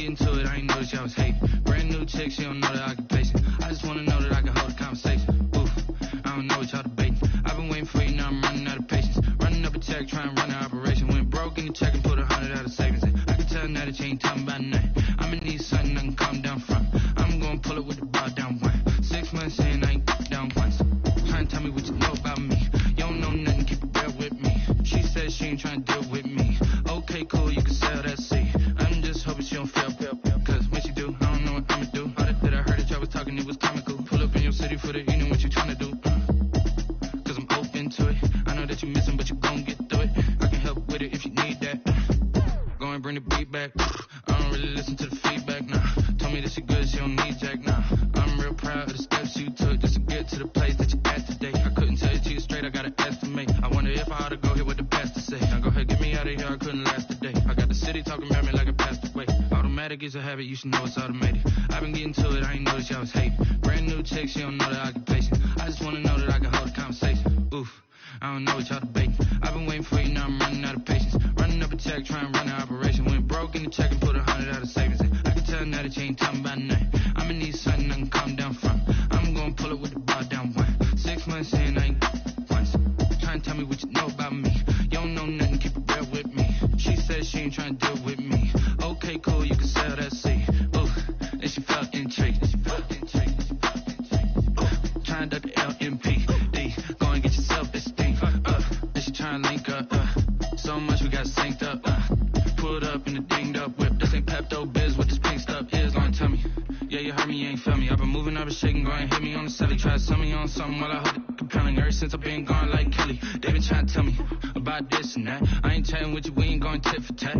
getting to it, I ain't noticed y'all was hating. Brand new chick, she don't know the occupation. I just wanna know that I can hold a conversation. Oof, I don't know what y'all debating. I've been waiting for you, now I'm running out of patience. Running up a check, trying to run an operation. Went broke in the check and put 100 out of savings in. I can tell now that you ain't talking about nothing. I'ma need something I can calm down from. I'm gonna pull it with the bar down one. 6 months in, I ain't down once. Trying to tell me what you know about me. You don't know nothing, keep it real with me. She said she ain't trying to deal with me. Okay, cool, you can sell that seed. I'm just hoping she don't fail. Cause when she do, I don't know what I'ma do. All that I heard that y'all was talking, it was comical. Pull up in your city for the evening, what you trying to do? Cause I'm open to it. I know that you missing, but you gon' get through it. I can help with it if you need that. Go and bring the beat back. I don't really listen to the feedback, nah. Told me that she good, she don't need jack, nah. I'm real proud of the steps you took just to get to the place that you at today. I couldn't tell you to you straight, I gotta estimate. I wonder if I ought to go here with the pastor say. Now go ahead, get me out of here, I couldn't last a day. I got the city talking about me like I passed away. Automatic is a habit, you should know it's automated. I've been getting to it, I ain't noticed y'all was hating. Brand new chick, she don't know the occupation. I just wanna know that I can hold a conversation. Oof, I don't know what y'all debating. I've been waiting for you, now I'm running out of patience. Running up a check, trying to run an operation. Went broke in the check and put 100 out of savings in. I can tell now that you ain't talking about nothing. I'ma need something I can calm down from. I'm gonna pull it with the bar down one. 6 months in, I ain't once. Trying to tell me what you know about me. You don't know nothing, keep it real with me. She said she ain't trying to deal with me. Okay, cool, you can sell that seed. Ooh, and she felt intrigued. Trying to duck the LMP. Go and get yourself this thing. And she trying to link up. So much we got synced up. Pulled up in the dinged up whip. This ain't Pepto Biz, what this pink stuff is. Long tell me. Yeah, you heard me, you ain't felt me. I've been moving, I've been shaking, go and hit me on the celly. Try to sell me on something while I hold it compelling. Ever since I've been gone like Kelly, they been trying to tell me about this and that. I ain't chatting with you, we ain't going tit for tat.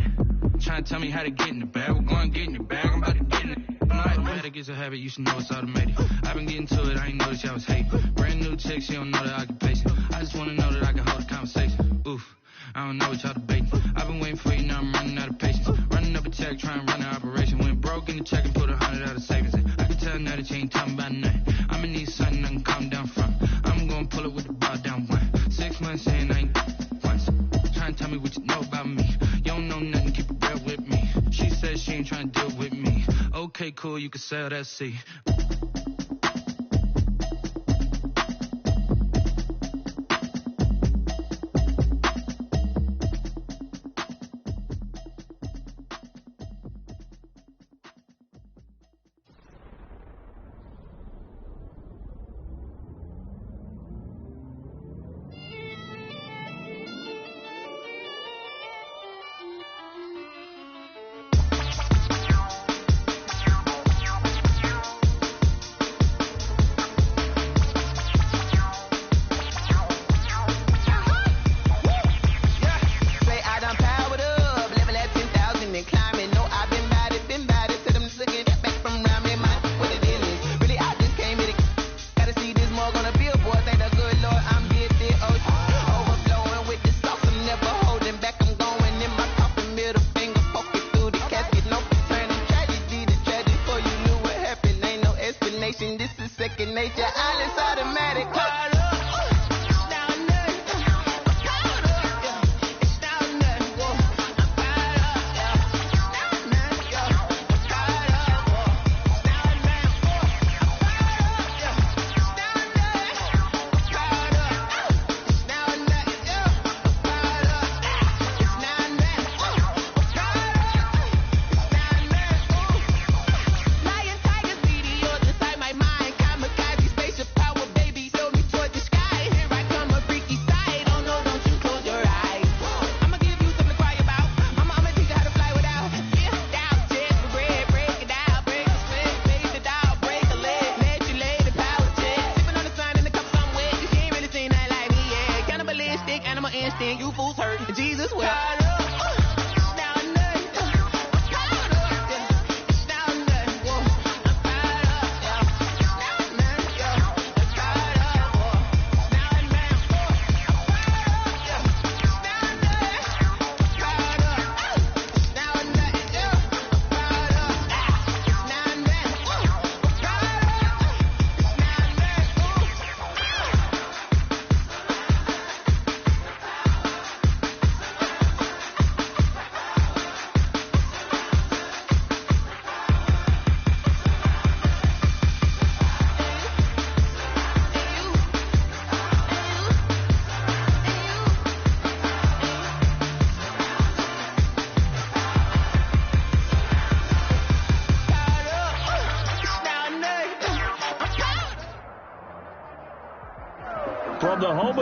Trying to tell me how to get in the bag. We're going to get in the bag, I'm about to get in it. Automatic is a habit, you should know it's automated. I've been getting to it, I ain't noticed y'all was hating. Brand new chick, she don't know the occupation. I just wanna know that I can hold a conversation. Oof, I don't know what y'all debating. I've been waiting for you, now I'm running out of patience. Running up a check, trying to run an operation. Went broke in the check and put 100 out of savings in. I can tell now that you ain't talking about nothing. I'ma need something I can calm down from. I'm gonna pull it with the bar down one. 6 months in, I ain't once. Trying to tell me what you know about me. You don't know nothing, keep it real with me. She said she ain't trying to deal with me. Okay, cool, you can sell that seed.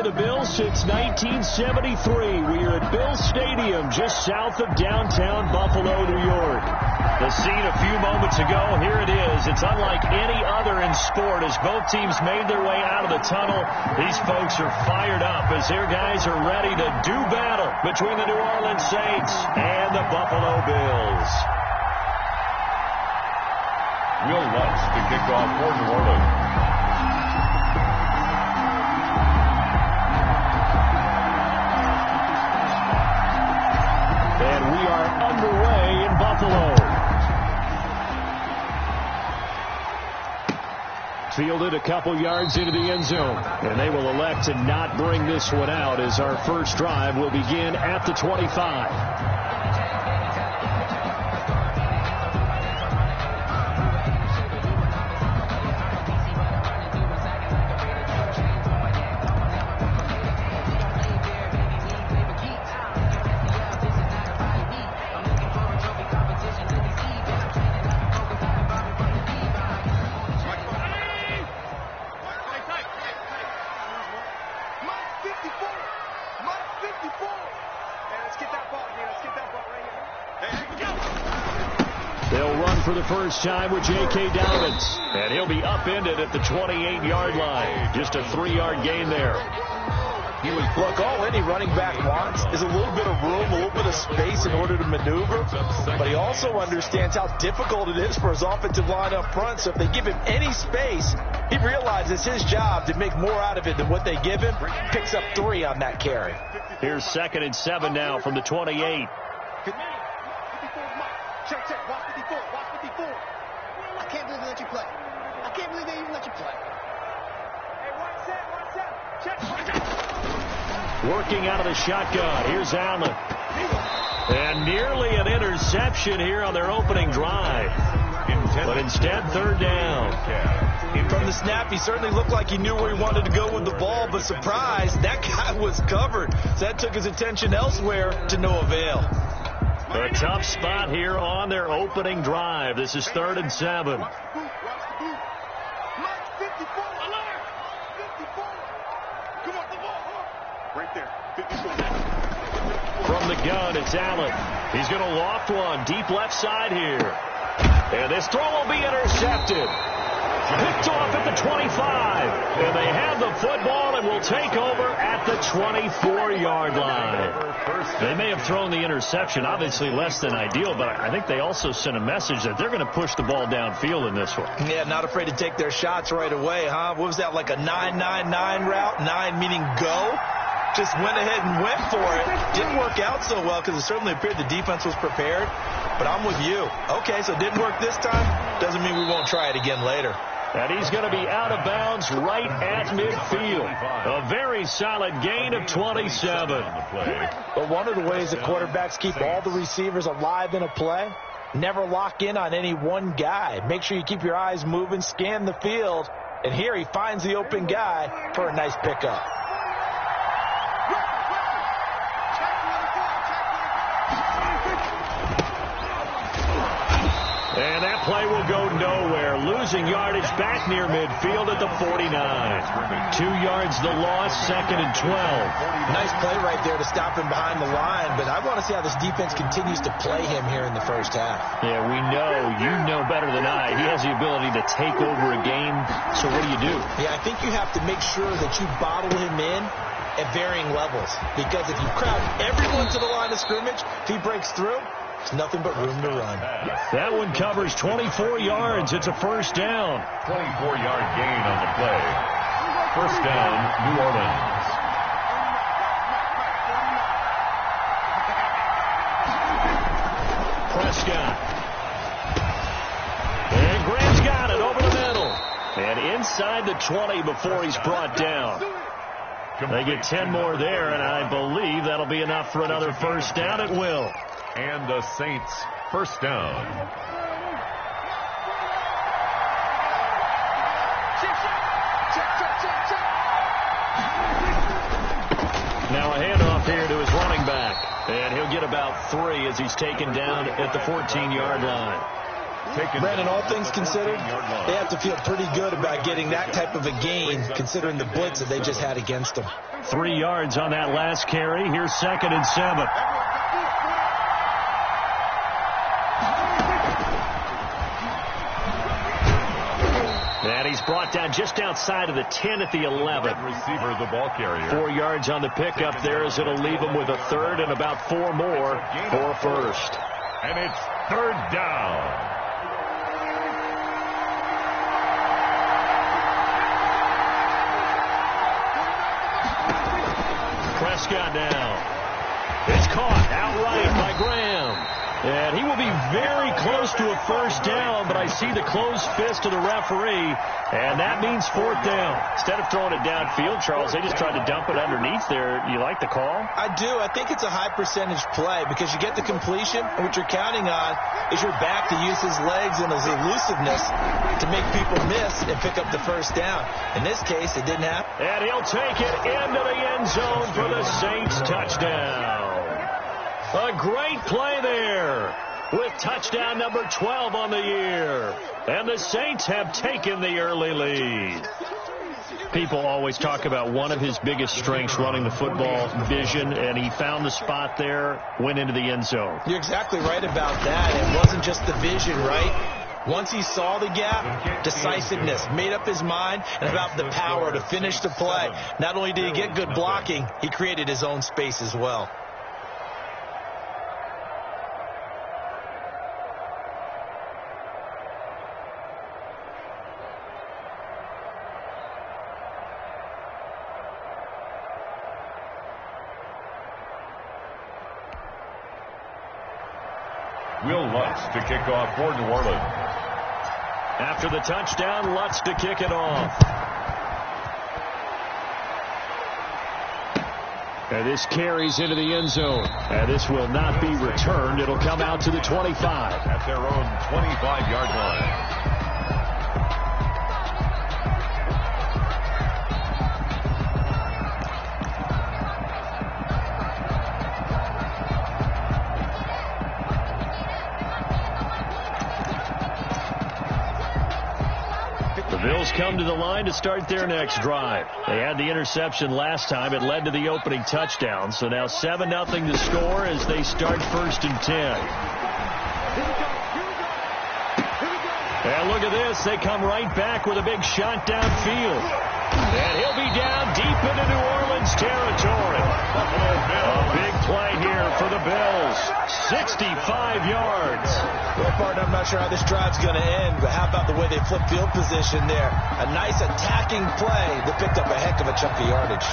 for the Bills since 1973. We are at Bills Stadium just south of downtown Buffalo, New York. The scene a few moments ago, here it is. It's unlike any other in sport as both teams made their way out of the tunnel. These folks are fired up as their guys are ready to do battle between the New Orleans Saints and the Buffalo Bills. Will Lutz to kick off for New Orleans. And we are underway in Buffalo. Fielded a couple yards into the end zone. And they will elect to not bring this one out as our first drive will begin at the 25. For the first time with J.K. Dobbins. And he'll be upended at the 28-yard line. Just a 3-yard gain there. Look, all any running back wants is a little bit of room, a little bit of space in order to maneuver. But he also understands how difficult it is for his offensive line up front. So if they give him any space, he realizes his job to make more out of it than what they give him. Picks up 3 on that carry. Here's 2nd and 7 now from the 28. Check. Watch 54. I can't believe they let you play. I can't believe they even let you play. Hey, one set. Check. Working out of the shotgun. Here's Allen. And nearly an interception here on their opening drive. But instead, 3rd down. From the snap, he certainly looked like he knew where he wanted to go with the ball, but surprise, that guy was covered. So that took his attention elsewhere to no avail. A tough spot here on their opening drive. This is 3rd and 7. From the gun, it's Allen. He's going to loft one deep left side here. And this throw will be intercepted. Picked off at the 25. And they have the football and will take over at the 24-yard line. They may have thrown the interception, obviously less than ideal, but I think they also sent a message that they're going to push the ball downfield in this one. Yeah, not afraid to take their shots right away, huh? What was that, like a 9-9-9 route? 9 meaning go? Just went ahead and went for it. Didn't work out so well because it certainly appeared the defense was prepared. But I'm with you. Okay, so it didn't work this time. Doesn't mean we won't try it again later. And he's going to be out of bounds right at midfield. A very solid gain of 27. But one of the ways that quarterbacks keep all the receivers alive in a play, never lock in on any one guy. Make sure you keep your eyes moving, scan the field. And here he finds the open guy for a nice pickup. And that play will go nowhere. Losing yardage back near midfield at the 49. 2 yards the loss, 2nd and 12. Nice play right there to stop him behind the line, but I want to see how this defense continues to play him here in the first half. Yeah, we know. You know better than I. He has the ability to take over a game, so what do? Yeah, I think you have to make sure that you bottle him in at varying levels, because if you crowd everyone to the line of scrimmage, if he breaks through, there's nothing but room to run. That one covers 24 yards. It's a first down. 24-yard gain on the play. First down, New Orleans. Prescott. And Graham's got it over the middle. And inside the 20 before he's brought down. They get 10 more there, and I believe that'll be enough for another first down. It will. And the Saints first down. Now a handoff here to his running back. And he'll get about 3 as he's taken down at the 14-yard line. Brandon, all things considered, they have to feel pretty good about getting that type of a gain, considering the blitz that they just had against them. 3 yards on that last carry. Here's 2nd and 7. And he's brought down just outside of the 10 at the 11. Receiver, the ball carrier. 4 yards on the pickup there as it'll leave him with a 3rd and about 4 more for 1st. And it's 3rd down. Prescott now. It's caught outright by Graham. And he will be very close to a 1st down, but I see the closed fist of the referee, and that means 4th down. Instead of throwing it downfield, Charles, they just tried to dump it underneath there. You like the call? I do. I think it's a high percentage play because you get the completion, and what you're counting on is your back to use his legs and his elusiveness to make people miss and pick up the 1st down. In this case, it didn't happen. And he'll take it into the end zone for the Saints touchdown. A great play there with touchdown number 12 on the year. And the Saints have taken the early lead. People always talk about one of his biggest strengths running the football, vision, and he found the spot there, went into the end zone. You're exactly right about that. It wasn't just the vision, right? Once he saw the gap, decisiveness, made up his mind, and about the power to finish the play. Not only did he get good blocking, he created his own space as well. Will Lutz to kick off for New Orleans. After the touchdown, Lutz to kick it off. And this carries into the end zone. And this will not be returned. It'll come out to the 25. At their own 25-yard line. Bills come to the line to start their next drive. They had the interception last time. It led to the opening touchdown. So now 7-0 to score as they start 1st and 10. And look at this. They come right back with a big shot downfield. And he'll be down deep into New Orleans territory. A big play here for the Bills. 65 yards. Well, partner, I'm not sure how this drive's going to end, but how about the way they flip field position there? A nice attacking play that picked up a heck of a chunk of yardage.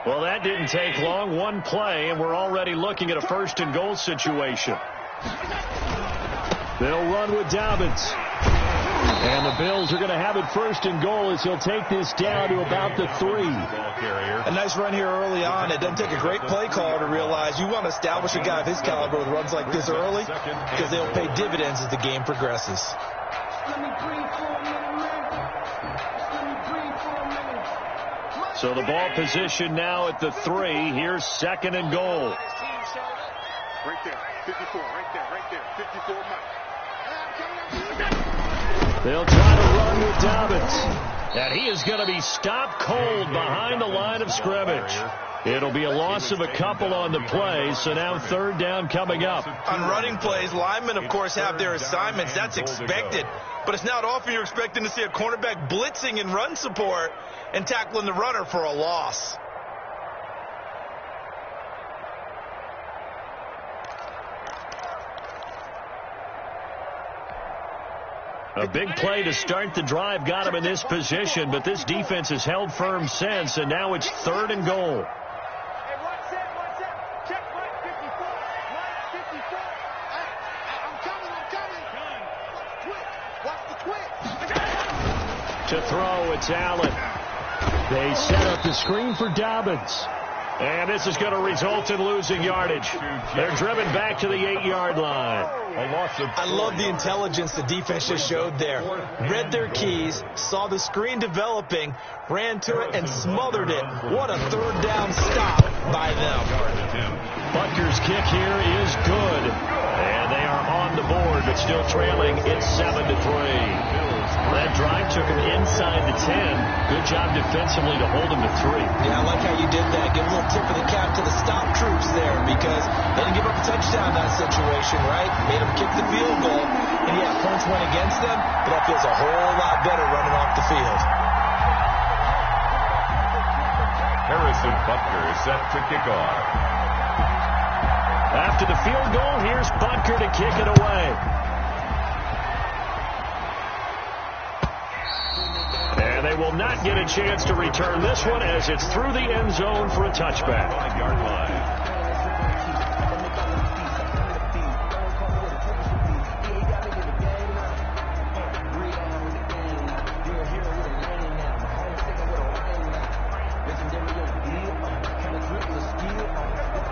Well, that didn't take long. One play, and we're already looking at a 1st and goal situation. They'll run with Dobbins. And the Bills are going to have it 1st and goal as he'll take this down to about the 3. A nice run here early on. It doesn't take a great play caller to realize you want to establish a guy of his caliber with runs like this early because they'll pay dividends as the game progresses. So the ball position now at the 3. Here's 2nd and goal. Right there, 54, right there, 54 Mike. They'll try to run with Dobbins. And he is going to be stopped cold behind the line of scrimmage. It'll be a loss of a couple on the play, so now 3rd down coming up. On running plays, linemen, of course, have their assignments. That's expected. But it's not often you're expecting to see a cornerback blitzing in run support and tackling the runner for a loss. A big play to start the drive got him in this position, but this defense has held firm since, and now it's 3rd and goal. Hey, one set. Check Mike 54. Mike 54. I'm coming. Watch the twitch. To throw, it's Allen. They set up the screen for Dobbins. And this is going to result in losing yardage. They're driven back to the 8-yard line. I love the intelligence the defense just showed there. Read their keys, saw the screen developing, ran to it, and smothered it. What a third down stop by them. Butker's kick here is good. And they are on the board, but still trailing. It's 7-3. That drive took him inside the 10. Good job defensively to hold him to 3. Yeah, I like how you did that. Give a little tip of the cap to the stop troops there because they didn't give up a touchdown in that situation, right? Made them kick the field goal. And yeah, points went against them, but that feels a whole lot better running off the field. Harrison Butker is set to kick off. After the field goal, here's Butker to kick it away. And they will not get a chance to return this one as it's through the end zone for a touchback. 5-yard line.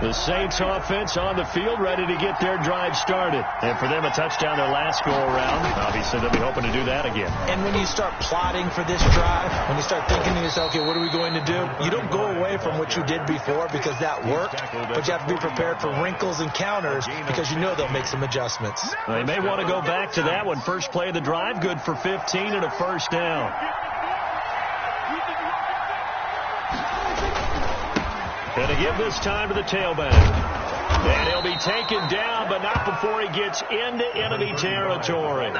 The Saints offense on the field ready to get their drive started. And for them, a touchdown their last go-around. Obviously, they'll be hoping to do that again. And when you start plotting for this drive, when you start thinking to yourself, okay, what are we going to do? You don't go away from what you did before because that worked, but you have to be prepared for wrinkles and counters because you know they'll make some adjustments. They may want to go back to that one. First play of the drive, good for 15 and a first down. Going to give this time to the tailback. And he'll be taken down, but not before he gets into enemy territory.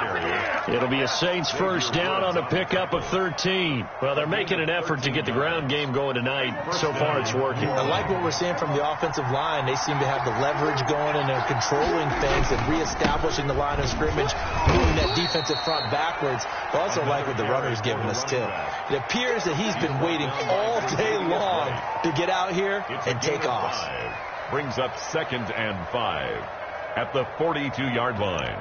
It'll be a Saints first down on a pickup of 13. Well, they're making an effort to get the ground game going tonight. So far, it's working. I like what we're seeing from the offensive line. They seem to have the leverage going, and they're controlling things and reestablishing the line of scrimmage, moving that defensive front backwards. I also like what the runner's giving us, too. It appears that he's been waiting all day long to get out here and take off. Brings up 2nd and 5 at the 42-yard line.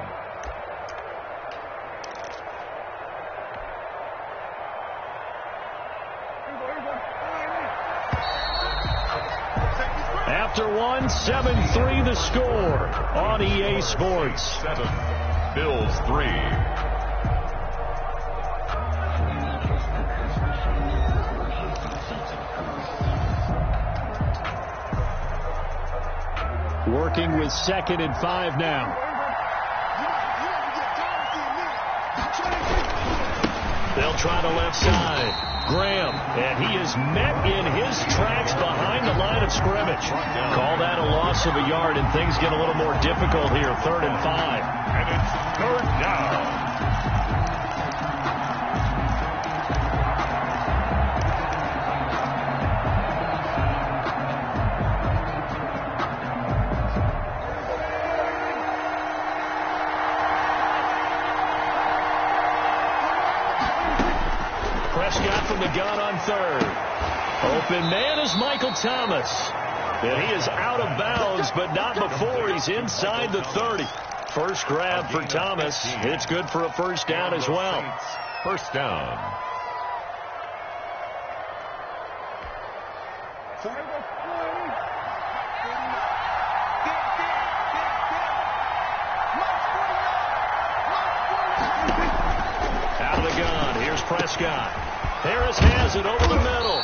After one, 7-3 the score on EA Sports. 7, Bills 3. Working with 2nd and 5 now. They'll try the left side. Graham, and he is met in his tracks behind the line of scrimmage. Call that a loss of a yard, and things get a little more difficult here. 3rd and 5. And it's 3rd down. From the gun on 3rd. Open man is Michael Thomas. And he is out of bounds, but not before he's inside the 30. First grab for Thomas. It's good for a first down as well. First down. Out of the gun. Here's Prescott. Harris has it over the middle.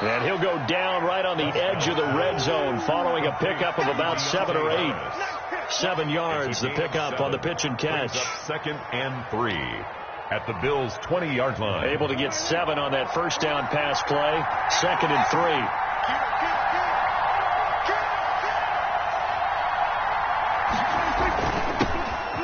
And he'll go down right on the edge of the red zone following a pickup of about 7 or 8. 7 yards, the pickup on the pitch and catch. 2nd and 3 at the Bills' 20-yard line. Able to get 7 on that first down pass play. 2nd and 3.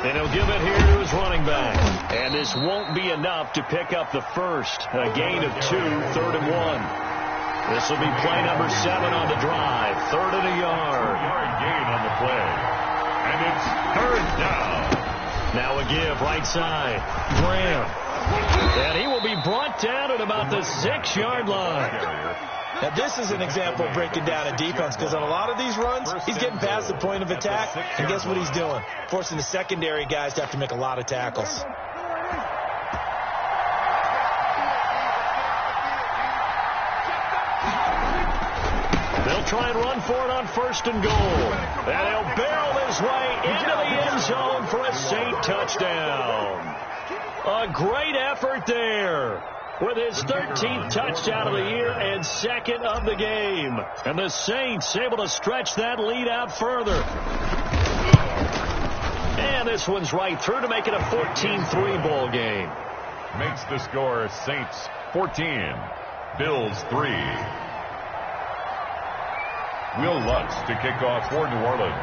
And he'll give it here to his running back. And this won't be enough to pick up the first. A gain of 2, 3rd and 1. This will be play number 7 on the drive. 3rd and a yard. Gain on the play. And it's 3rd down. Now a give, right side. Graham. And he will be brought down at about the 6-yard line. Now, this is an example of breaking down a defense because on a lot of these runs, he's getting past the point of attack, and guess what he's doing? Forcing the secondary guys to have to make a lot of tackles. They'll try and run for it on 1st and goal. And he'll barrel his way into the end zone for a Saint touchdown. A great effort there with his 13th touchdown of the year and 2nd of the game. And the Saints able to stretch that lead out further. And this one's right through to make it a 14-3 ball game. Makes the score Saints 14, Bills 3. Will Lutz to kick off for New Orleans.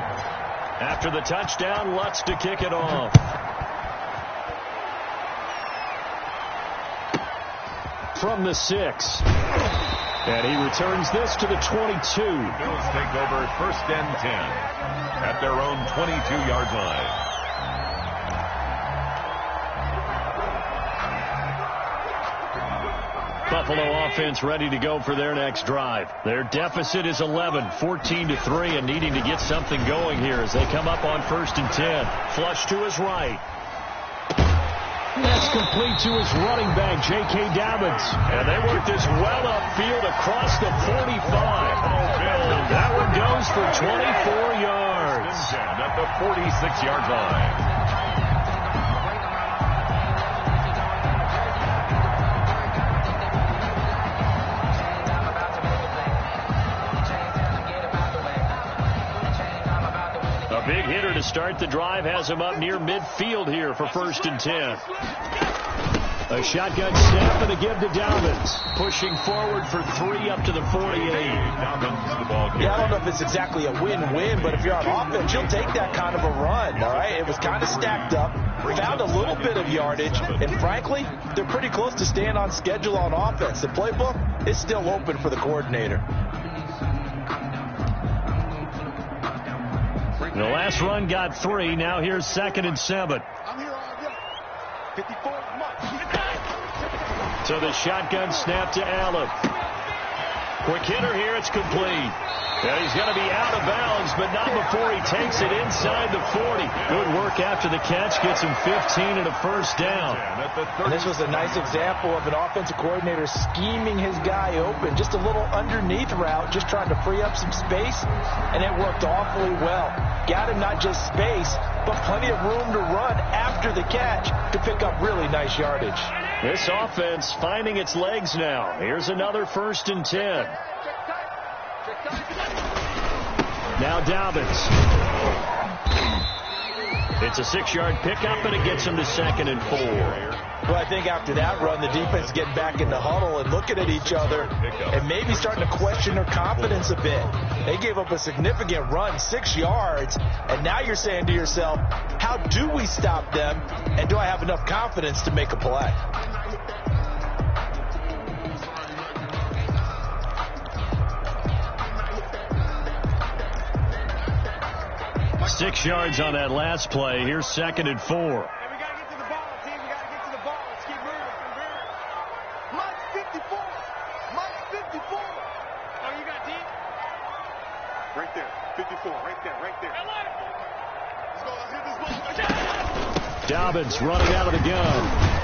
After the touchdown, Lutz to kick it off. From the 6. And he returns this to the 22. Bills take over 1st and 10 at their own 22-yard line. Buffalo offense ready to go for their next drive. Their deficit is 11, 14-3, and needing to get something going here as they come up on 1st and 10. Flush to his right. That's complete to his running back, J.K. Dobbins. And they work this well upfield across the 45. That one goes for 24 yards. At the 46-yard line. A big hitter to start the drive has him up near midfield here for 1st and 10. A shotgun snap and a give to Dobbins. Pushing forward for 3 up to the 48. Yeah, I don't know if it's exactly a win-win, but if you're on offense, you'll take that kind of a run, all right? It was kind of stacked up, found a little bit of yardage, and frankly, they're pretty close to staying on schedule on offense. The playbook is still open for the coordinator. The last run got 3. Now here's 2nd and 7. I'm here all day. 54 So the shotgun snap to Allen. Quick hitter here. It's complete. And he's going to be out of bounds, but not before he takes it inside the 40. Good work after the catch. Gets him 15 and a 1st down. And this was a nice example of an offensive coordinator scheming his guy open. Just a little underneath route, just trying to free up some space, and it worked awfully well. Got him not just space, but plenty of room to run after the catch to pick up really nice yardage. This offense finding its legs now. Here's another 1st and 10. Now Dobbins. It's a 6-yard pickup, and it gets him to 2nd and 4. Well, I think after that run, the defense is getting back in the huddle and looking at each other and maybe starting to question their confidence a bit. They gave up a significant run, 6 yards, and now you're saying to yourself, how do we stop them, and do I have enough confidence to make a play? 6 yards on that last play. Here's 2nd and 4. Hey, we got to get to the ball, team. We got to get to the ball. Let's keep moving. Mike's 54. Mike's 54. Oh, you got deep? Right there. 54. Right there. Right there. Let's go. Let's hit this ball. Dobbins running out of the gun.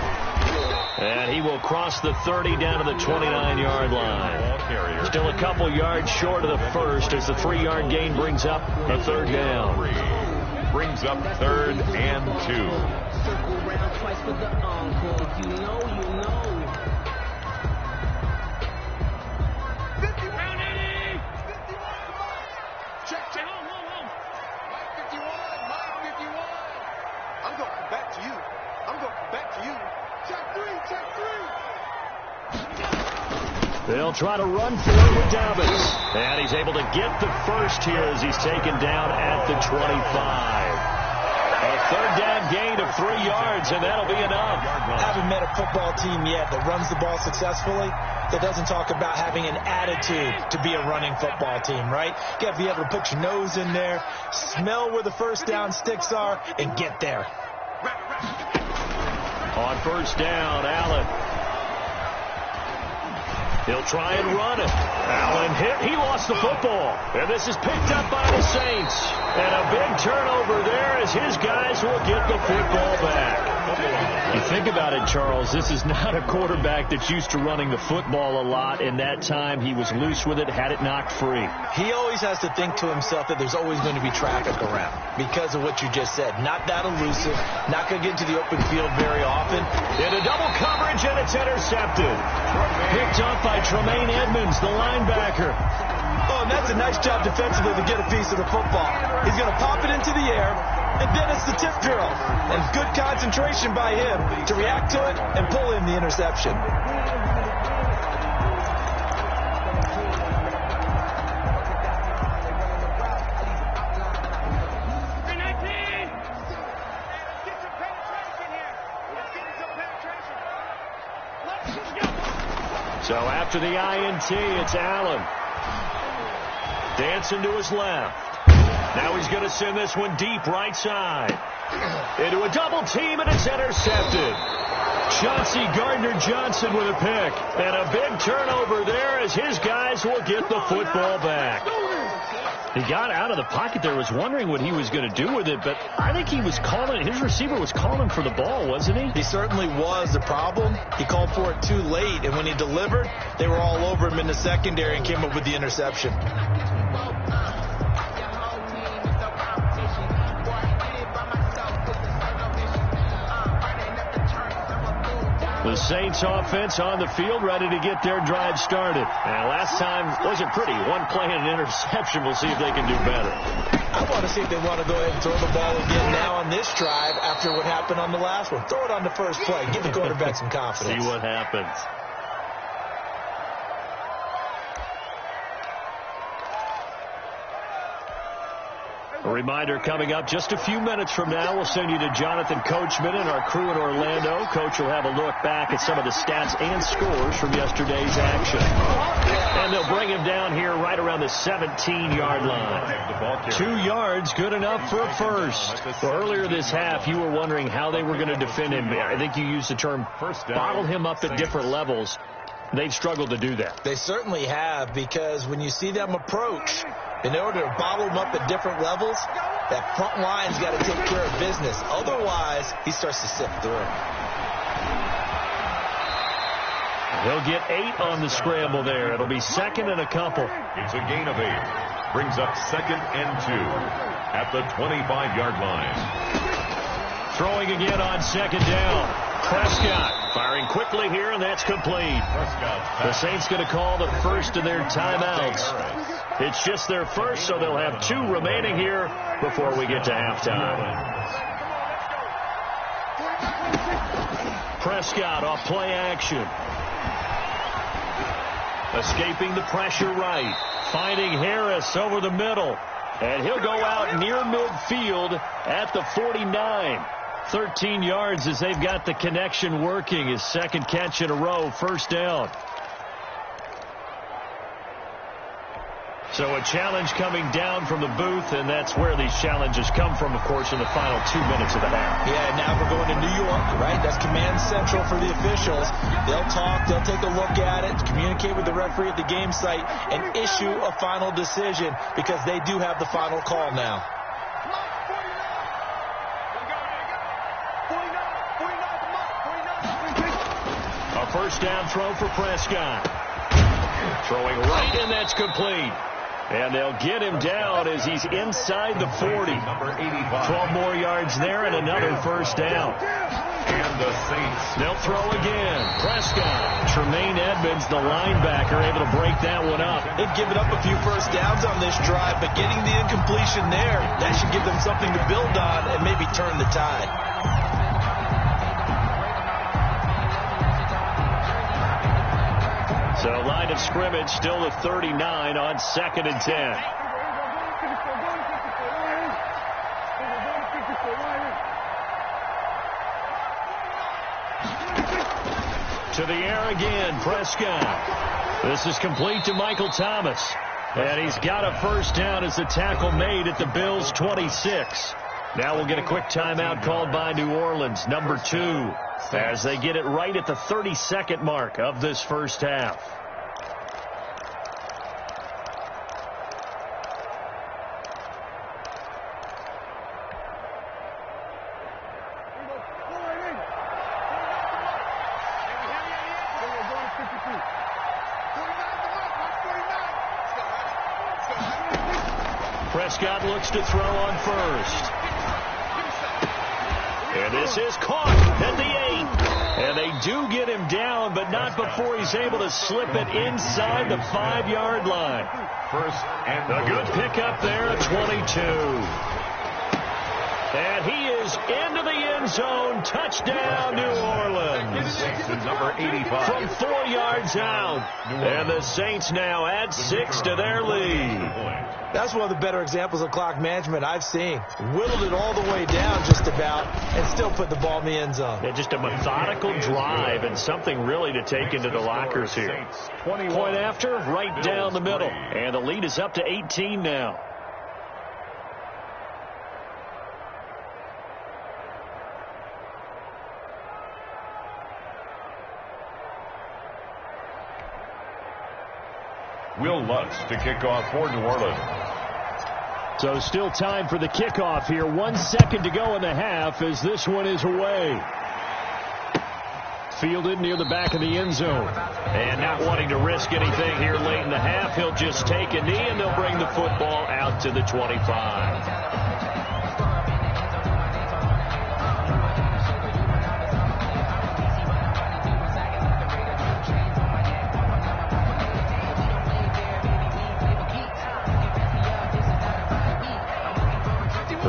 And he will cross the 30 down to the 29-yard line. Still a couple yards short of the 1st as the 3-yard gain brings up a 3rd down. Brings up 3rd and 2. Circle round twice for the encore. You know. 50 round 80. 51. Check. Home. Mike 51. Mike 51. I'm going back to you. Check 3. They'll try to run for it with Dobbins. And he's able to get the 1st here as he's taken down at the 25. A 3rd down gain of 3 yards, and that'll be enough. I haven't met a football team yet that runs the ball successfully that doesn't talk about having an attitude to be a running football team, right? You got to be able to put your nose in there, smell where the 1st down sticks are, and get there. On 1st down, Allen. He'll try and run it. Allen hit. He lost the football. And this is picked up by the Saints. And a big turnover there as his guys will get the football back. You think about it, Charles, this is not a quarterback that's used to running the football a lot, and that time he was loose with it, had it knocked free. He always has to think to himself that there's always going to be traffic around because of what you just said. Not that elusive, not going to get into the open field very often. In a double coverage, and it's intercepted. Picked up by Tremaine Edmonds, the linebacker. Oh, and that's a nice job defensively to get a piece of the football. He's going to pop it into the air, and then it's the tip drill. And good concentration by him to react to it and pull in the interception. So after the INT, it's Allen. Dancing to his left. Now he's going to send this one deep right side. Into a double team, and it's intercepted. Chauncey Gardner-Johnson with a pick. And a big turnover there as his guys will get the football back. He got out of the pocket there, was wondering what he was going to do with it, but I think he was calling, his receiver was calling for the ball, wasn't he? He certainly was. The problem, he called for it too late, and when he delivered, they were all over him in the secondary and came up with the interception. The Saints offense on the field, ready to get their drive started. And last time wasn't pretty. One play and an interception. We'll see if they can do better. I want to see if they want to go ahead and throw the ball again now on this drive after what happened on the last one. Throw it on the first play. Give the quarterback some confidence. See what happens. A reminder coming up just a few minutes from now, we'll send you to Jonathan Coachman and our crew in Orlando. Coach will have a look back at some of the stats and scores from yesterday's action. And they'll bring him down here right around the 17-yard line. 2 yards, good enough for a first. So earlier this half, you were wondering how they were going to defend him. I think you used the term bottle him up at different levels. They've struggled to do that. They certainly have, because when you see them approach, in order to bottle him up at different levels, that front line's got to take care of business. Otherwise, he starts to sift through. He'll get 8 on the scramble there. It'll be second and a couple. It's a gain of 8. Brings up 2nd and 2 at the 25-yard line. Throwing again on 2nd down. Prescott firing quickly here, and that's complete. The Saints going to call the first of their timeouts. It's just their first, so they'll have 2 remaining here before we get to halftime. Prescott off play action. Escaping the pressure right. Finding Harris over the middle. And he'll go out near midfield at the 49. 13 yards as they've got the connection working. His second catch in a row, first down. So a challenge coming down from the booth, and that's where these challenges come from, of course, in the final 2 minutes of the half. Yeah, now we're going to New York, right? That's command central for the officials. They'll talk, they'll take a look at it, communicate with the referee at the game site, and issue a final decision because they do have the final call now. A first down throw for Prescott. Throwing right, and that's complete. And they'll get him down as he's inside the 40. 12 more yards there and another first down. And the Saints. They'll throw again. Prescott. Tremaine Edmonds, the linebacker, able to break that one up. They've given up a few first downs on this drive, but getting the incompletion there, that should give them something to build on and maybe turn the tide. So line of scrimmage still the 39 on 2nd and 10. To the air again, Prescott. This is complete to Michael Thomas. And he's got a first down as the tackle made at the Bills' 26. Now we'll get a quick timeout called by New Orleans, number 2, as they get it right at the 32nd mark of this first half. Prescott looks to throw on first. And this is caught at the 8. And they do get him down, but not before he's able to slip it inside the 5-yard line. First and a good pickup there at 22. And he is into the end zone. Touchdown, New Orleans. Number 85. From 4 yards out. And the Saints now add 6 to their lead. That's one of the better examples of clock management I've seen. Whittled it all the way down just about and still put the ball in the end zone. Yeah, just a methodical drive and something really to take into the lockers here. Point after, right down the middle. And the lead is up to 18 now. Will Lutz to kick off for New Orleans. So still time for the kickoff here. 1 second to go in the half as this one is away. Fielded near the back of the end zone. And not wanting to risk anything here late in the half, he'll just take a knee and they'll bring the football out to the 25.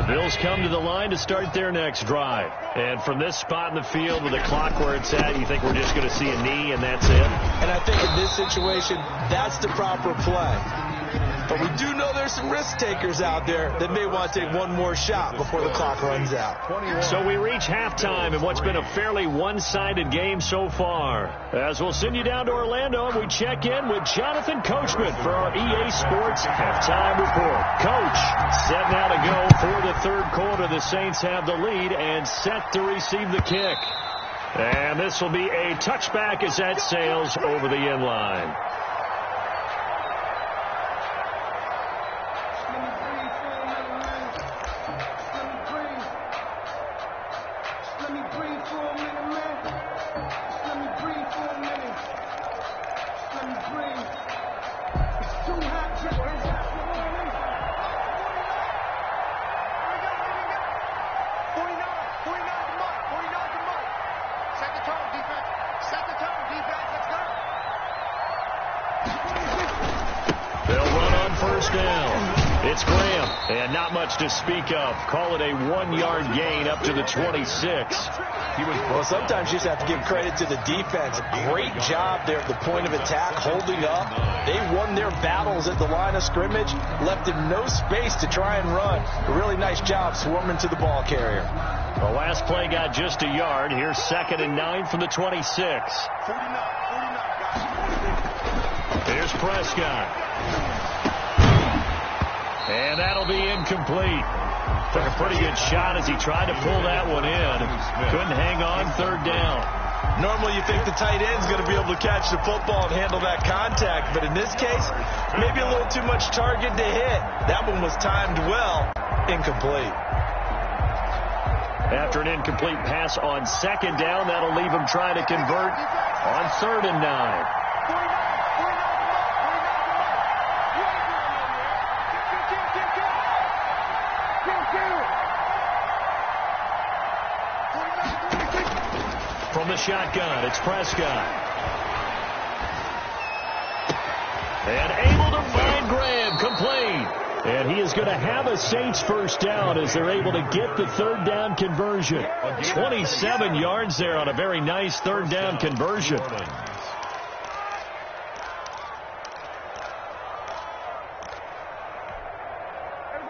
Bills come to the line to start their next drive. And from this spot in the field with the clock where it's at, you think we're just going to see a knee and that's it? And I think in this situation, that's the proper play. But we do know there's some risk takers out there that may want to take one more shot before the clock runs out. So we reach halftime in what's been a fairly one-sided game so far. As we'll send you down to Orlando and we check in with Jonathan Coachman for our EA Sports Halftime Report. Coach, set now to go for the third quarter. The Saints have the lead and set to receive the kick. And this will be a touchback as that sails over the end line. To speak of. Call it a 1-yard gain up to the 26. Well, sometimes you just have to give credit to the defense. Great job there at the point of attack, holding up. They won their battles at the line of scrimmage, left him no space to try and run. A really nice job swarming to the ball carrier. The last play got just a yard. Here's 2nd and 9 from the 26. Here's Prescott. And that'll be incomplete. Took a pretty good shot as he tried to pull that one in. Couldn't hang on, 3rd down. Normally you think the tight end's going to be able to catch the football and handle that contact, but in this case, maybe a little too much target to hit. That one was timed well. Incomplete. After an incomplete pass on 2nd down, that'll leave him trying to convert on 3rd and 9. From the shotgun, it's Prescott. And able to find Graham, complete. And he is going to have a Saints first down as they're able to get the 3rd down conversion. 27 yards there on a very nice 3rd down conversion.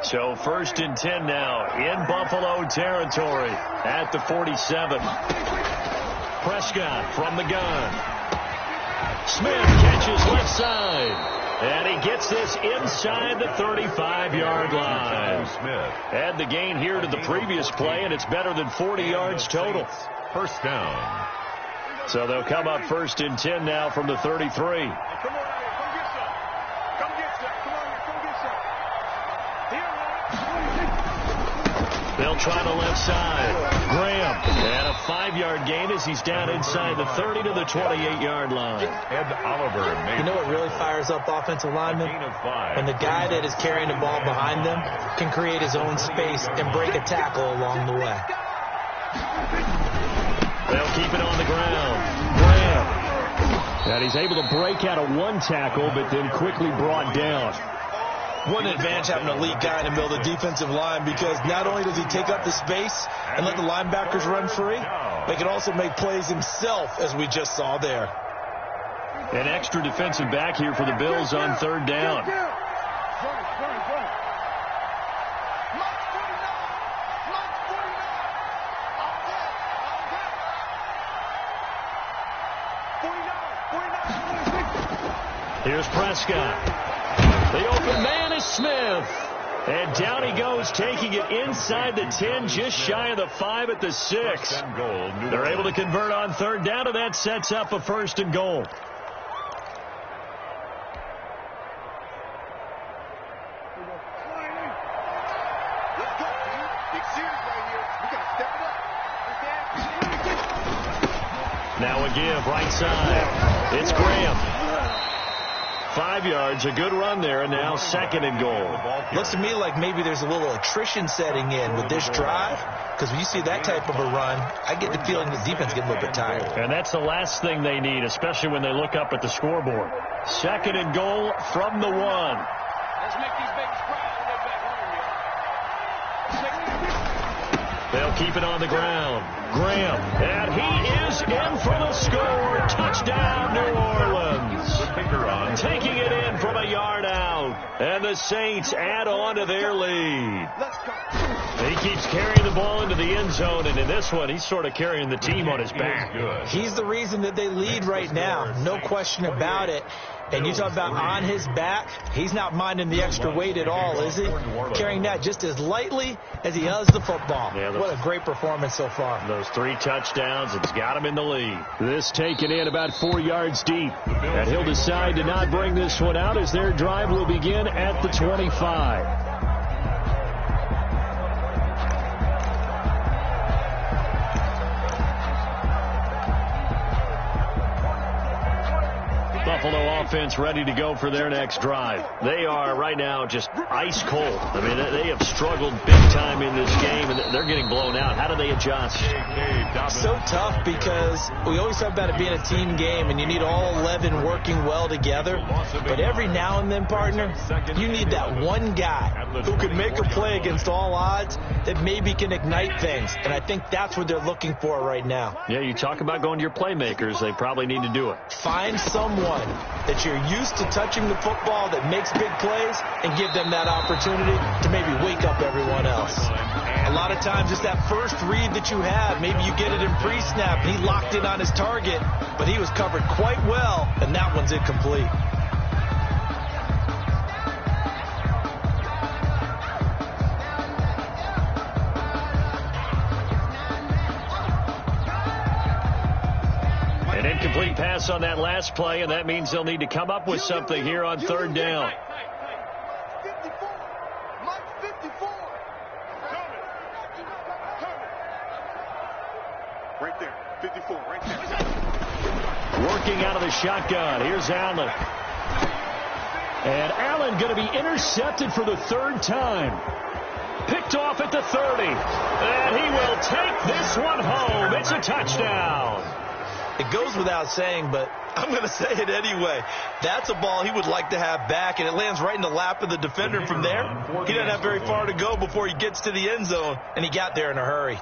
So 1st and 10 now in Buffalo territory at the 47. Prescott from the gun. Smith catches left side. And he gets this inside the 35-yard line. Add the gain here to the previous play, and it's better than 40 yards total. First down. So they'll come up 1st and 10 now from the 33. They'll try the left side. Graham. And a 5-yard gain as he's down inside the 30 to the 28-yard line. Ed Oliver made. You know what really fires up offensive linemen? When the guy that is carrying the ball behind them can create his own space and break a tackle along the way. They'll keep it on the ground. Graham. And he's able to break out of one tackle, but then quickly brought down. What an advantage having an elite guy in the middle of the defensive line, because not only does he take up the space and let the linebackers run free, but he can also make plays himself, as we just saw there. An extra defensive back here for the Bills on 3rd down. Here's Prescott. The open man is Smith. And down he goes, taking it inside the 10, just shy of the 5 at the 6. They're able to convert on 3rd down, and that sets up a 1st and goal. Now a give, right side. It's Graham. 5 yards, a good run there, and now 2nd and goal. Looks to me like maybe there's a little attrition setting in with this drive, because when you see that type of a run, I get the feeling the defense gets a little bit tired. And that's the last thing they need, especially when they look up at the scoreboard. 2nd and goal from the 1. Let's make these babies cry on their back home, They'll keep it on the ground. Graham, and he is in for the score. Touchdown, New Orleans. Taking it in from a yard out. And the Saints add on to their lead. He keeps carrying the ball into the end zone, and in this one, he's sort of carrying the team on his back. He's the reason that they lead right now. No question about it. And you talk about on his back, he's not minding the extra weight at all, is he? Carrying that just as lightly as he does the football. Yeah, what a great performance so far. Those 3 touchdowns, it's got him in the lead. This taken in about 4 yards deep. And he'll decide to not bring this one out as their drive will begin at the 25. Buffalo offense ready to go for their next drive. They are right now just ice cold. I mean, they have struggled big time in this game, and they're getting blown out. How do they adjust? So tough, because we always talk about it being a team game, and you need all 11 working well together. But every now and then, partner, you need that one guy who can make a play against all odds that maybe can ignite things. And I think that's what they're looking for right now. Yeah, you talk about going to your playmakers. They probably need to do it. Find someone that you're used to touching the football that makes big plays and give them that opportunity to maybe wake up everyone else. A lot of times it's that first read that you have. Maybe you get it in pre-snap. He locked in on his target, but he was covered quite well, and that one's incomplete. An incomplete pass on that last play, and that means they'll need to come up with something here on 3rd down. 54. Mike 54. Right there. 54. Right there. Working out of the shotgun. Here's Allen. And Allen going to be intercepted for the 3rd time. Picked off at the 30. And he will take this one home. It's a touchdown. It goes without saying, but I'm going to say it anyway. That's a ball he would like to have back, and it lands right in the lap of the defender from there. He doesn't have very far to go before he gets to the end zone, and he got there in a hurry.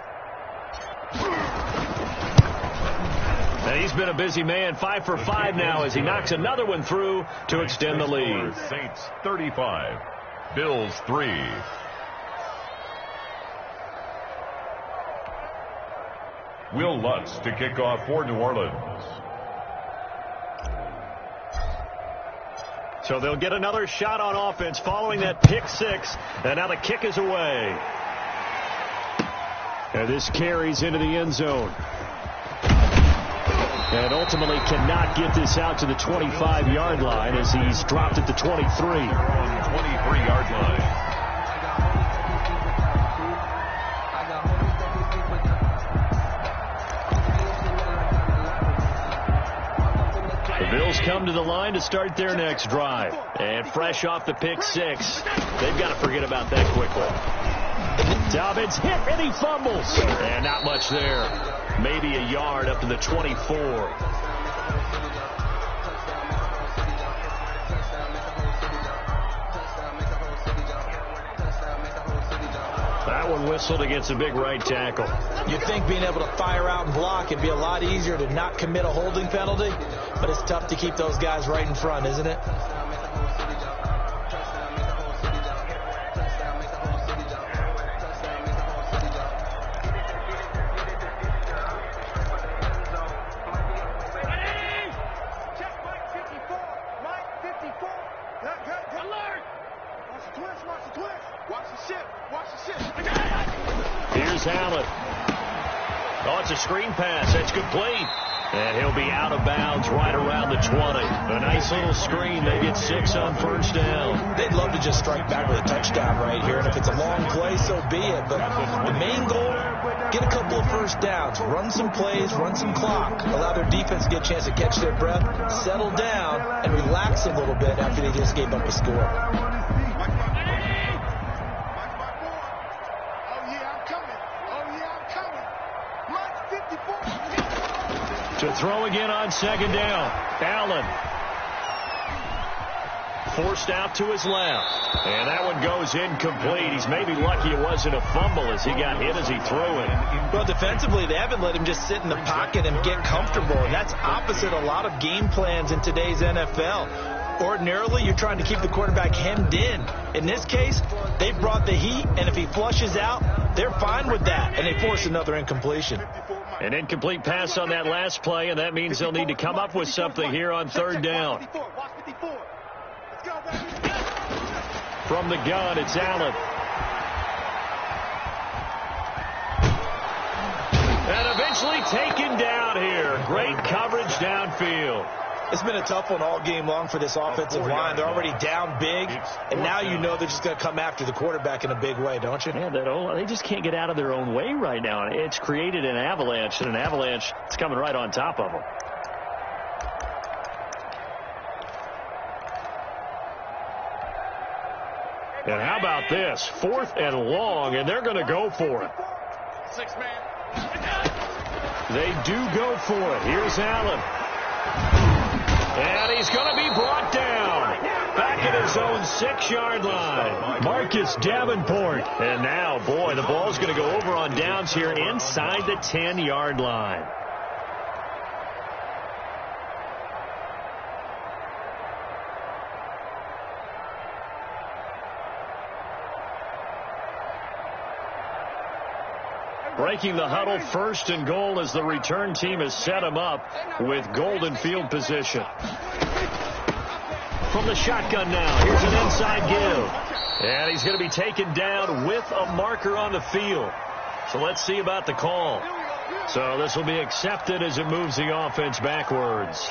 And he's been a busy man, 5 for 5 now as he knocks another one through to extend the lead. Saints 35, Bills 3. Will Lutz to kick off for New Orleans. So they'll get another shot on offense following that pick 6. And now the kick is away. And this carries into the end zone. And ultimately cannot get this out to the 25-yard line as he's dropped at the 23. 23-yard line. The Bills come to the line to start their next drive. And fresh off the pick six, they've got to forget about that quickly. Dobbins hit and he fumbles. And not much there. Maybe a yard up to the 24. That one whistled against a big right tackle. You'd think being able to fire out and block it'd be a lot easier to not commit a holding penalty, but it's tough to keep those guys right in front, isn't it? Here's Allen. Oh, it's a screen pass. That's complete. And he'll be out of bounds right around the 20. A nice little screen. They get 6 on first down. They'd love to just strike back with a touchdown right here. And if it's a long play, so be it. But the main goal, get a couple of first downs. Run some plays, run some clock. Allow their defense to get a chance to catch their breath, settle down, and relax a little bit after they just gave up a score. To throw again on second down. Allen. Forced out to his left. And that one goes incomplete. He's maybe lucky it wasn't a fumble as he got hit as he threw it. Well, defensively, they haven't let him just sit in the pocket and get comfortable. And that's opposite a lot of game plans in today's NFL. Ordinarily, you're trying to keep the quarterback hemmed in. In this case, they brought the heat, and if he flushes out, they're fine with that. And they force another incompletion. An incomplete pass on that last play, and that means they'll need to come up with something here on third down. From the gun, it's Allen. And eventually taken down here. Great coverage downfield. It's been a tough one all game long for this offensive line. They're already down big, and now you know they're just going to come after the quarterback in a big way, don't you? Yeah, they just can't get out of their own way right now. It's created an avalanche, and an avalanche is coming right on top of them. And how about this? 4th and long, and they're going to go for it. 6 man. They do go for it. Here's Allen. And he's going to be brought down. Back at his own 6-yard line. Marcus Davenport. And now, boy, the ball's going to go over on downs here inside the 10-yard line. Breaking the huddle, 1st and goal as the return team has set him up with golden field position. From the shotgun now, here's an inside give. And he's going to be taken down with a marker on the field. So let's see about the call. So this will be accepted as it moves the offense backwards.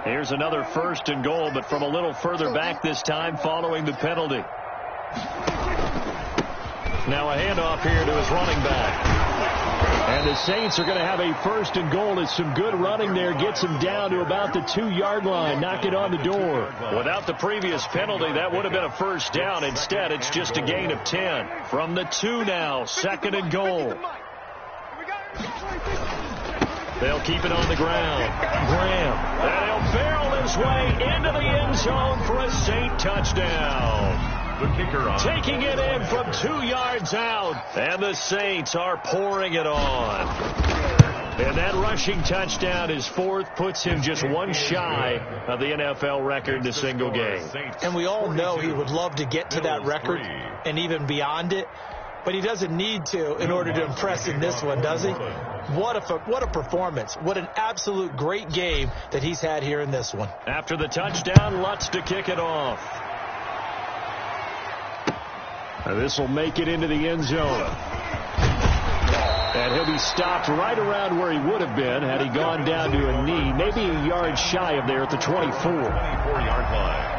Here's another 1st and goal, but from a little further back this time following the penalty. Now a handoff here to his running back. And the Saints are going to have a 1st and goal. It's some good running there. Gets him down to about the 2-yard line. Knock it on the door. Without the previous penalty, that would have been a 1st down. Instead, it's just a gain of 10. From the 2 now, 2nd and goal. They'll keep it on the ground. Graham. And he'll barrel his way into the end zone for a Saint touchdown. The kicker on. Taking it in from 2 yards out. And the Saints are pouring it on. And that rushing touchdown, his 4th, puts him just 1 shy of the NFL record in a single game. And we all know he would love to get to that record and even beyond it. But he doesn't need to in order to impress in this one, does he? What a performance. What an absolute great game that he's had here in this one. After the touchdown, Lutz to kick it off. And this will make it into the end zone. And he'll be stopped right around where he would have been had he gone down to a knee, maybe a yard shy of there at the 24. 24-yard line.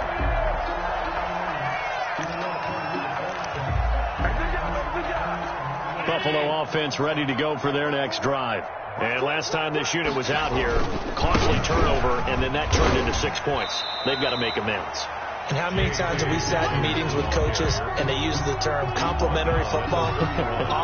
Buffalo offense ready to go for their next drive. And last time this unit was out here, costly turnover, and then that turned into 6 points. They've got to make amends. And how many times have we sat in meetings with coaches and they use the term complementary football?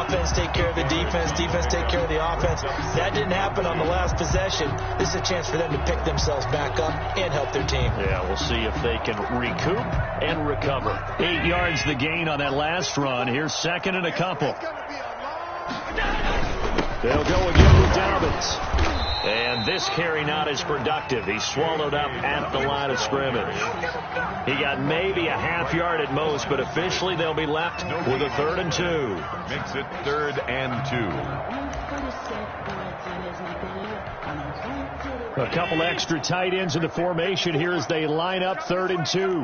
Offense take care of the defense, defense take care of the offense. That didn't happen on the last possession. This is a chance for them to pick themselves back up and help their team. Yeah, we'll see if they can recoup and recover. 8 yards the gain on that last run. Here's second and a couple. They'll go again with Dobbins. And this carry not as productive. He's swallowed up at the line of scrimmage. He got maybe a half yard at most, but officially they'll be left with a 3rd and 2. Makes it 3rd and 2. A couple extra tight ends in the formation here as they line up 3rd and 2.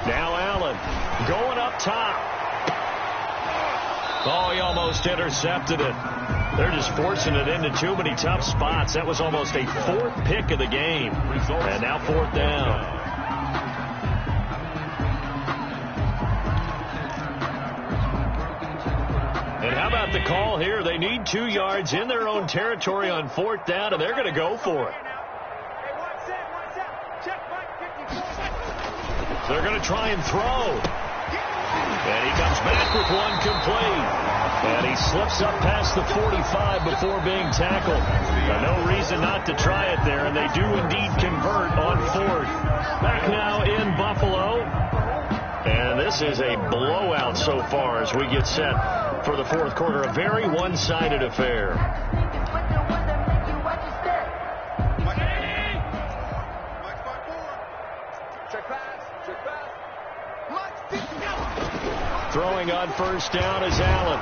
Now Allen going up top. Oh, he almost intercepted it. They're just forcing it into too many tough spots. That was almost a 4th pick of the game. And now 4th down. And how about the call here? They need 2 yards in their own territory on 4th down, and they're going to go for it. They're going to try and throw. And he comes back with one complete. And he slips up past the 45 before being tackled. No reason not to try it there, and they do indeed convert on 4th. Back now in Buffalo. And this is a blowout so far as we get set for the 4th quarter. A very one-sided affair. Throwing on 1st down is Allen.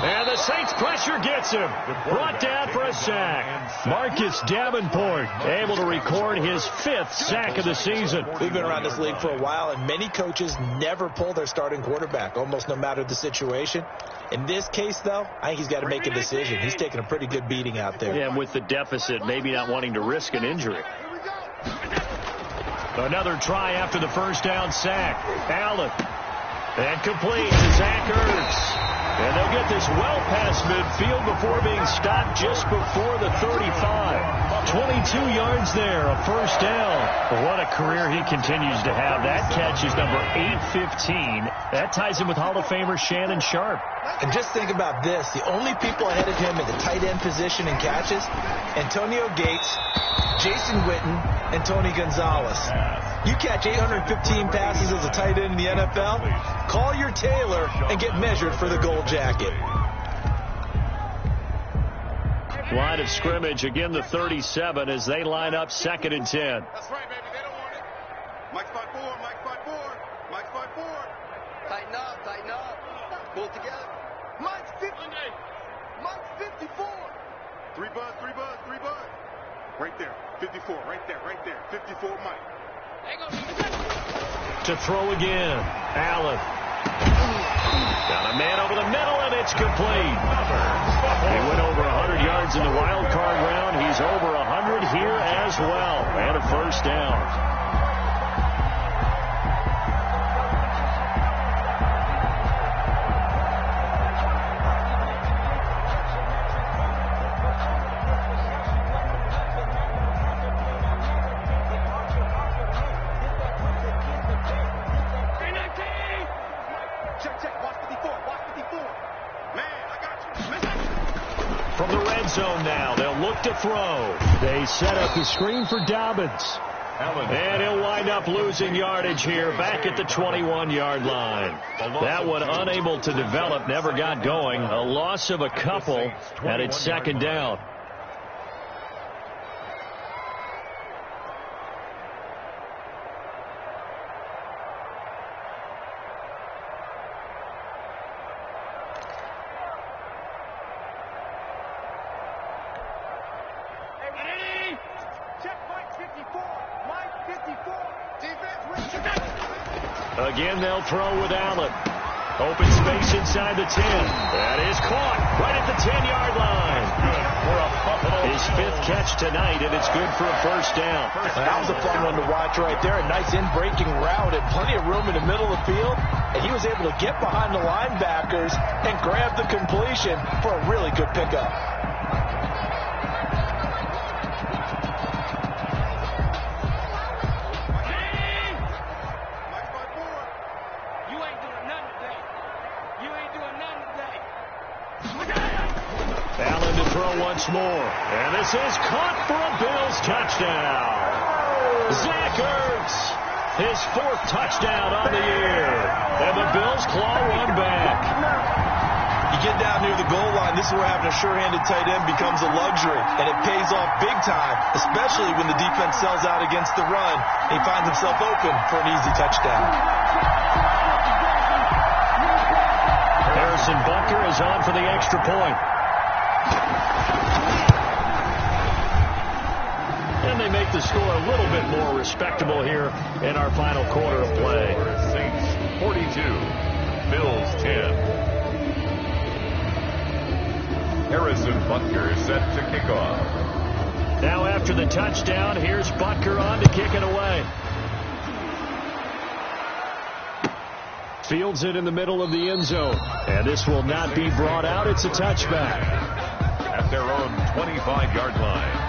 And the Saints pressure gets him. Brought down for a sack. Marcus Davenport able to record his 5th sack of the season. We've been around this league for a while, and many coaches never pull their starting quarterback, almost no matter the situation. In this case, though, I think he's got to make a decision. He's taking a pretty good beating out there. Yeah, and with the deficit, maybe not wanting to risk an injury. Another try after the 1st down sack. Allen. And complete to Zach Ertz. And they'll get this well past midfield before being stopped just before the 35. 22 yards there, a 1st down. What a career he continues to have. That catch is number 815. That ties him with Hall of Famer Shannon Sharp. And just think about this. The only people ahead of him in the tight end position in catches, Antonio Gates, Jason Witten, and Tony Gonzalez. You catch 815 passes as a tight end in the NFL, call your tailor and get measured for the gold jacket. Line of scrimmage, again the 37 as they line up 2nd and 10. That's right, baby. They don't want it. Mike's 5-4. Mike's 5-4. Mike's 5-4. Tighten up. Tighten up. Pull it together. Mike's 50. Mike's 54. 3 buzz. 3 buzz. 3 buzz. Right there. 54. Right there. Right there. 54 Mike. To throw again. Allen. Got a man over the middle, and it's complete. He went over 100 yards in the wild card round. He's over 100 here as well. And a 1st down. Zone now. They'll look to throw. They set up the screen for Dobbins. And he'll wind up losing yardage here back at the 21-yard line. That one unable to develop, never got going. A loss of a couple, and it's 2nd down. Again, they'll throw with Allen. Open space inside the 10. That is caught right at the 10-yard line. His 5th catch tonight, and it's good for a first down. That was a fun one to watch right there. A nice in-breaking route and plenty of room in the middle of the field. And he was able to get behind the linebackers and grab the completion for a really good pickup. Allen to throw once more. And this is caught for a Bills touchdown. Zach Ertz, his 4th touchdown on the year. And the Bills claw one back. You get down near the goal line, this is where having a sure-handed tight end becomes a luxury. And it pays off big time, especially when the defense sells out against the run. And he finds himself open for an easy touchdown. Harrison Butker is on for the extra point. And they make the score a little bit more respectable here in our final quarter of play. Saints 42, Bills 10. Harrison Butker set to kick off. Now after the touchdown, here's Butker on to kick it away. Fields it in the middle of the end zone. And this will not be brought out. It's a touchback. At their own 25-yard line.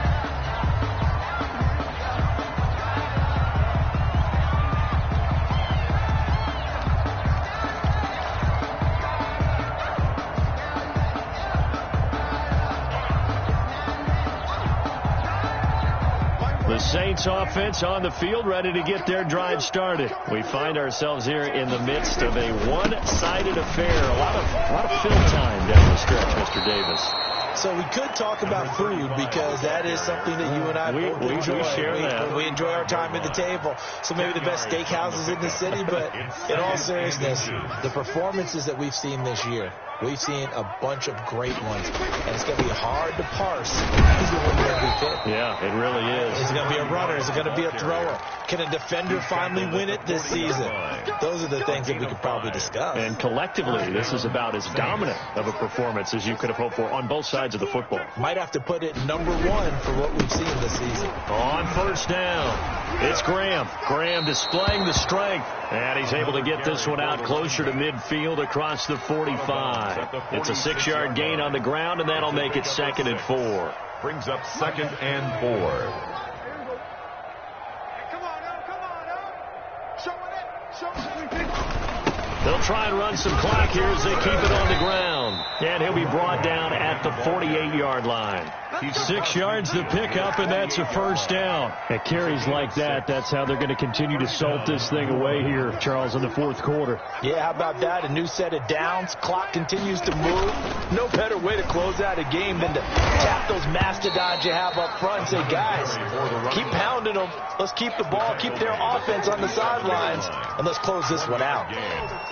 The Saints offense on the field, ready to get their drive started. We find ourselves here in the midst of a one-sided affair. A lot of fill time down the stretch, Mr. Davis. So we could talk about food because that is something that you and I both enjoy. We share that. We enjoy our time at the table. So maybe the best steakhouses in the city, but in all seriousness, the performances that we've seen this year, we've seen a bunch of great ones. And it's going to be hard to parse who's going to win the MVP. Yeah, it really is. Is it going to be a runner? Is it going to be a thrower? Can a defender finally win it this season? Those are the things that we could probably discuss. And collectively, this is about as dominant of a performance as you could have hoped for on both sides of the football. Might have to put it #1 for what we've seen this season. On first down, it's Graham. Graham displaying the strength. And he's able to get this one out closer to midfield across the 45. It's a 6-yard gain on the ground, and that'll make it 2nd and 4. Brings up 2nd and 4. They'll try and run some clock here as they keep it on the ground. And he'll be brought down at the 48-yard line. 6 yards to pick up, and that's a first down. At carries like that, that's how they're going to continue to salt this thing away here, Charles, in the 4th quarter. Yeah, how about that? A new set of downs. Clock continues to move. No better way to close out a game than to tap those mastodons you have up front and say, guys, keep pounding them. Let's keep the ball, keep their offense on the sidelines, and let's close this one out.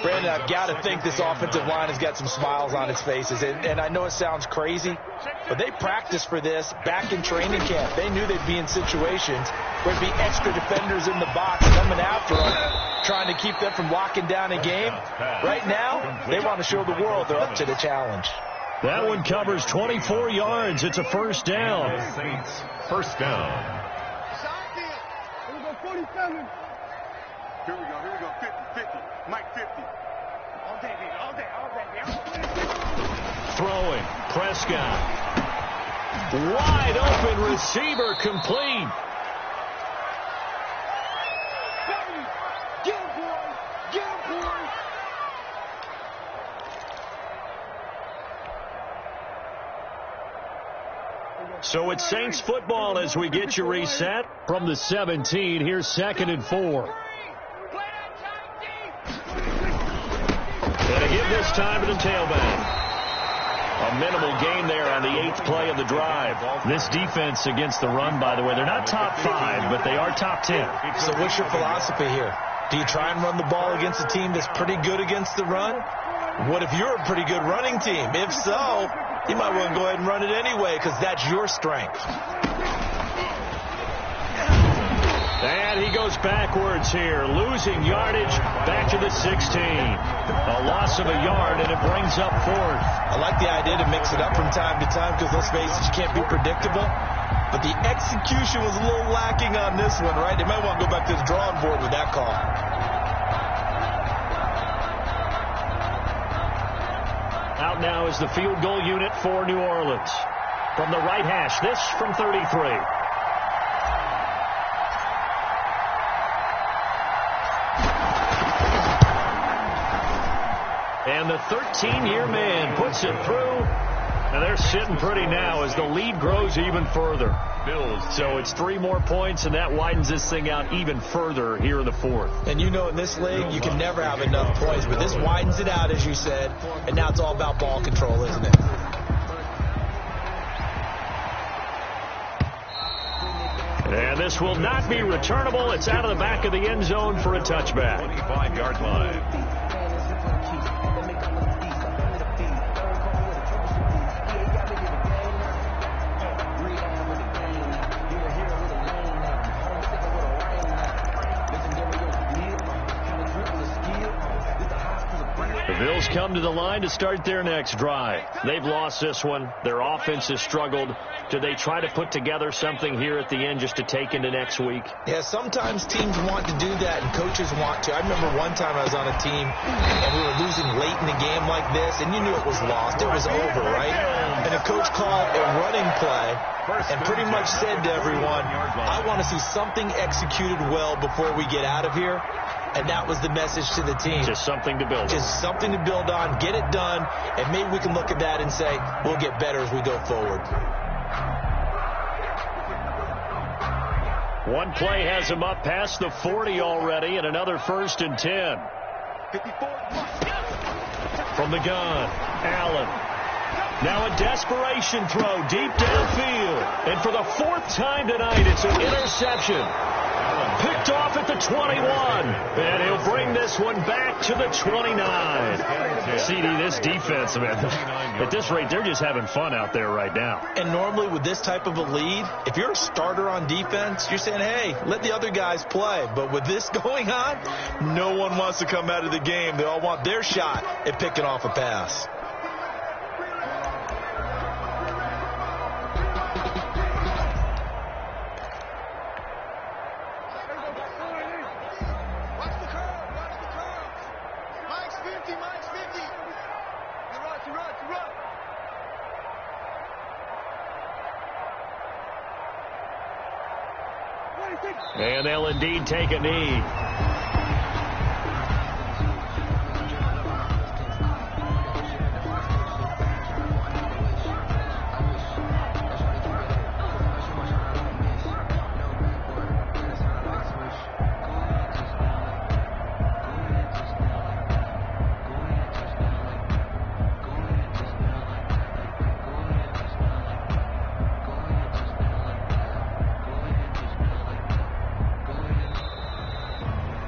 Brandon, I've got to think this offensive line has got some smiles on its faces. And I know it sounds crazy, but they practiced for this back in training camp. They knew they'd be in situations where there'd be extra defenders in the box coming after them, trying to keep them from locking down a game. Right now, they want to show the world they're up to the challenge. That one covers 24 yards. It's a first down. Saints, first down. Here we go, 47. Here we go, 50. Mike 50. All day, baby, all day. Throwing, Prescott. Wide open receiver, complete. Get him, boy. So it's Saints football as we get you reset from the 17. Here's 2nd and 4. And to give this time to the tailback. A minimal gain there on the 8th play of the drive. This defense against the run, by the way, they're not top 5, but they are top 10. So what's your philosophy here? Do you try and run the ball against a team that's pretty good against the run? What if you're a pretty good running team? If so, you might want to go ahead and run it anyway because that's your strength. And he goes backwards here, losing yardage back to to the 16. A loss of a yard, and it brings up 4th. I like the idea to mix it up from time to time because, let's face it, you can't be predictable. But the execution was a little lacking on this one, right? They might want to go back to the drawing board with that call. Out now is the field goal unit for New Orleans. From the right hash, this from 33. And the 13-year man puts it through. And they're sitting pretty now as the lead grows even further. So it's 3 more points, and that widens this thing out even further here in the 4th. And you know, in this league, you can never have enough points, but this widens it out, as you said, and now it's all about ball control, isn't it? And this will not be returnable. It's out of the back of the end zone for a touchback. 25-yard line. The Bills come to the line to start their next drive. They've lost this one. Their offense has struggled. Do they try to put together something here at the end just to take into next week? Yeah, sometimes teams want to do that and coaches want to. I remember one time I was on a team and we were losing late in the game like this, and you knew it was lost. It was over, right? And a coach called a running play and pretty much said to everyone, I want to see something executed well before we get out of here. And that was the message to the team. Just something to build on. Just something to build on, get it done, and maybe we can look at that and say, we'll get better as we go forward. One play has him up past the 40 already, and another 1st and 10. From the gun, Allen. Now a desperation throw deep downfield. And for the 4th time tonight, it's an interception. Picked off at the 21. And he'll bring this one back to the 29. CD, this defense, man, at this rate, they're just having fun out there right now. And normally with this type of a lead, if you're a starter on defense, you're saying, hey, let the other guys play. But with this going on, no one wants to come out of the game. They all want their shot at picking off a pass. And they'll indeed take a knee.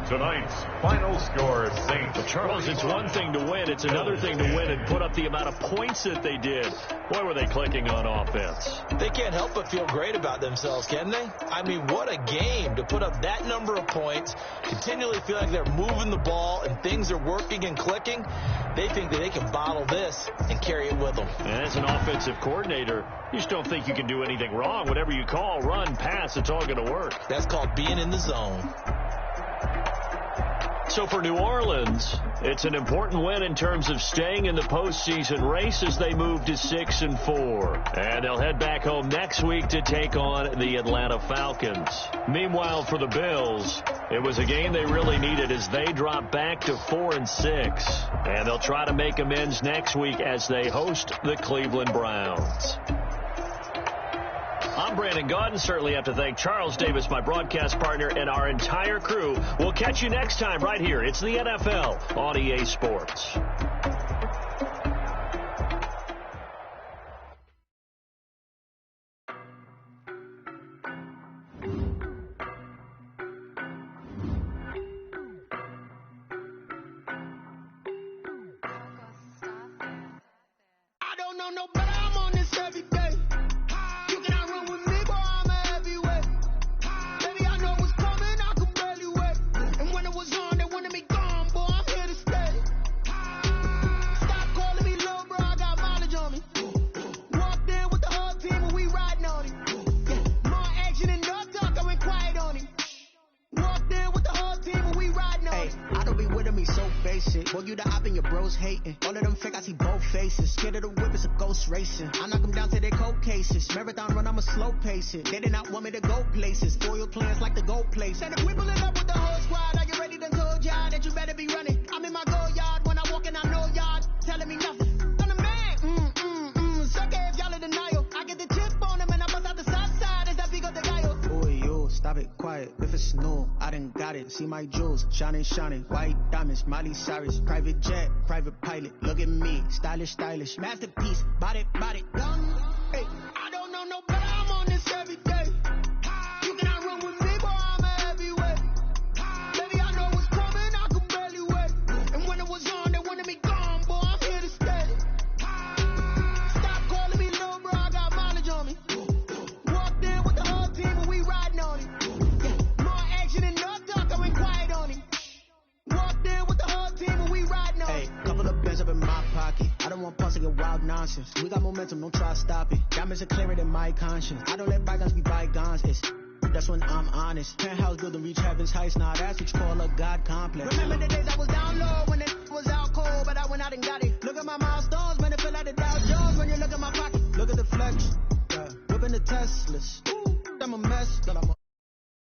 Tonight's final score, Saints. Charles, it's one thing to win. It's another thing to win and put up the amount of points that they did. Boy, were they clicking on offense. They can't help but feel great about themselves, can they? I mean, what a game to put up that number of points, continually feel like they're moving the ball and things are working and clicking. They think that they can bottle this and carry it with them. And as an offensive coordinator, you just don't think you can do anything wrong. Whatever you call, run, pass, it's all going to work. That's called being in the zone. So for New Orleans, it's an important win in terms of staying in the postseason race as they move to 6-4. And they'll head back home next week to take on the Atlanta Falcons. Meanwhile, for the Bills, it was a game they really needed as they drop back to 4-6. And they'll try to make amends next week as they host the Cleveland Browns. I'm Brandon Gaudin. Certainly have to thank Charles Davis, my broadcast partner, and our entire crew. We'll catch you next time right here. It's the NFL on EA Sports. I don't know no better. I'm on this every day. You cannot run with me, boy. I'm a heavyweight. Baby, I know what's coming. I could barely wait. And when it was on, they wanted me gone, boy. I'm me so basic. Boy, you the op and your bros hating. All of them fake, I see both faces. Scared of the whip, it's a ghost racing. I knock them down to their cold cases. Marathon run, I'ma slow pace it. They did not want me to go places. Foil plans like the gold place. And if we pulling up with the whole squad, are you ready to told y'all that you better be running? I'm in my go yard when I walk in, I know y'all telling me nothing. I'm the man, suck it if y'all in denial. I get the chip on them and I bust out the south side as that Vigo de Gallo. Boy, yo, stop it, quiet. If it's snow, I done got it. See my jewels, shining, shining. White diamonds, Miley Cyrus. Private jet, private pilot. Look at me, stylish, stylish. Masterpiece, body, done. Hey, I don't know no better, I'm on this every day. You cannot run with me, boy, I'm a heavyweight. Baby, I know what's coming, I can barely wait. And when it was on, they wanted me gone, boy, I'm here to stay. Stop calling me little bro, I got mileage on me. Walked in with the whole team and we riding on it. More action and no talk, I went quiet on him. Walked in with the whole team and we riding on it. Hey, couple of bands up in my pocket. I don't want punks to get wild nonsense. We got momentum, don't try to stop it. Diamonds are clearer than my conscience. I don't let bygones be bygones. That's when I'm honest. Penthouse building reach heaven's heights. Nah, that's what you call a God complex. Remember the days I was down low when it was out cold, but I went out and got it. Look at my milestones, man, it feel like the Dow Jones when you look at my pocket. Look at the flex, whipping the Teslas.